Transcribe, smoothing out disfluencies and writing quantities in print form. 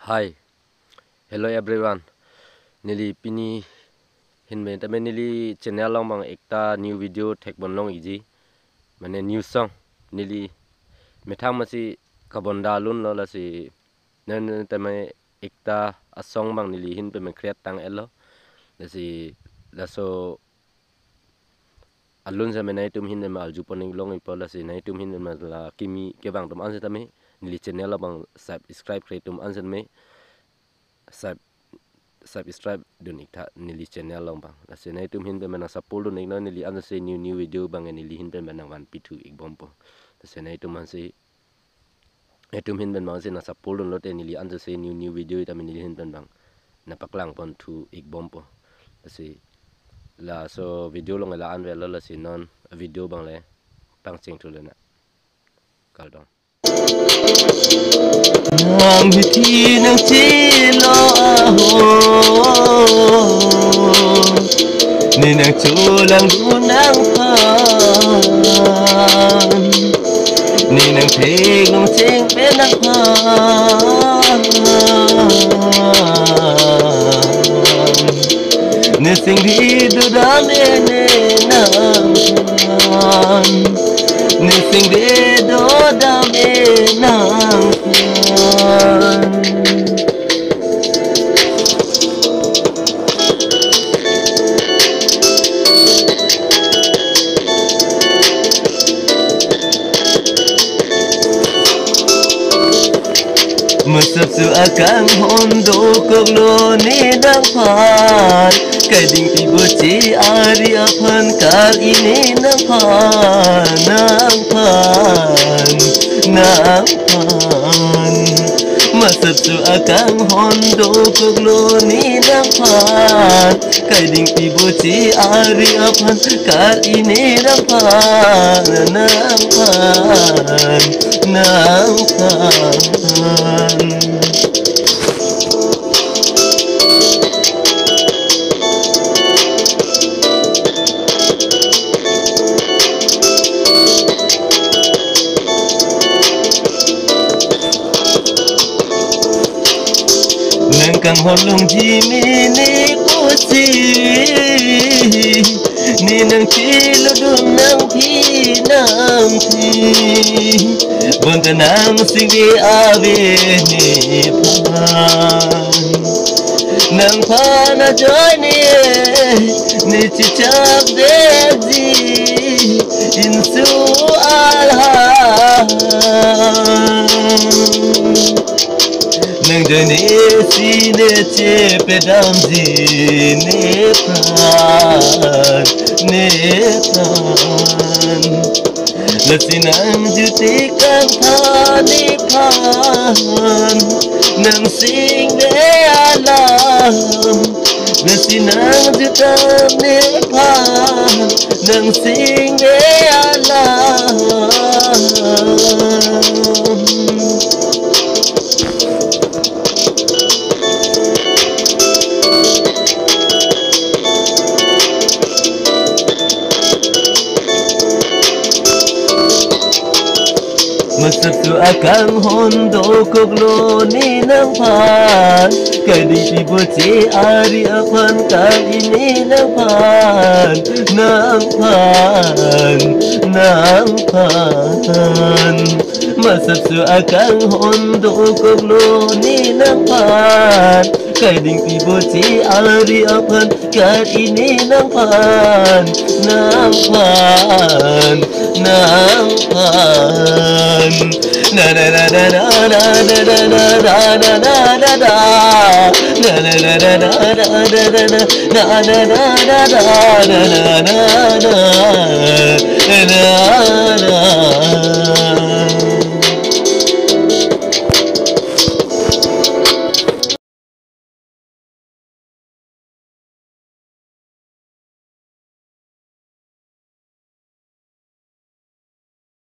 Hi, hello everyone. Nili pini hinme tame nili channel long bang ekta new video tek bon long iji. Mane new song nili methang masi kabonda lun lo la si nen tame ekta a song bang nili hin pe me create tang elo. La si la so alun sa menai tum hin ma alju poning long ipo la si nai tum hin ma la kimi ke bang tum anse tame nili channel bang subscribe create tum anse me subscribe dun ikta nili channel long bang la se nai tum hin pe mana support dun ikno nili an se new video bang nili hin pe mana 1p2 ik bompo la se nai tum an se tum hin ben ma se na support dun lote nili an se new video ita nili hin ben bang na paklang pon tu ik bompo la se la so video long la an ve la se non video bang le pang ching tu le na kal dong Nang hiti nang chilo aho Ni nang chulang dunang pan Ni nang thing nang sing penang pan Ni sing di dudan ene nang pan Ni sing di dodam enang pan Masap su akang hondo koglo ni nang pan Kading tibo ci ari apan kal ini nang pan Nang pan Masap su akang hondo koglo ni nang pan Kading tibo ci ari apan kal ini nang pan Nang pan Nangkang holong jimi ni pusi Ni nang chilo dum nang pi Bonta nang sing ave ni pan Nang pana joy ni chichap dezi Insu alhan Nang jani sine che pedam ne pran Lasinang juti kang thani pan Nang sing de alam Lasinang jutam ne pan Nang sing de alam Masap su akang hondo koglo ni nang pan Kading tibo ci ari apan kal ini nang pan Masap su akang hondo koglo ni nang pan Kading tibo ci ari apan kal ini nang pan Na na na na na na na na na na na na na na Na na na na na na na na na Na na na na na na na na na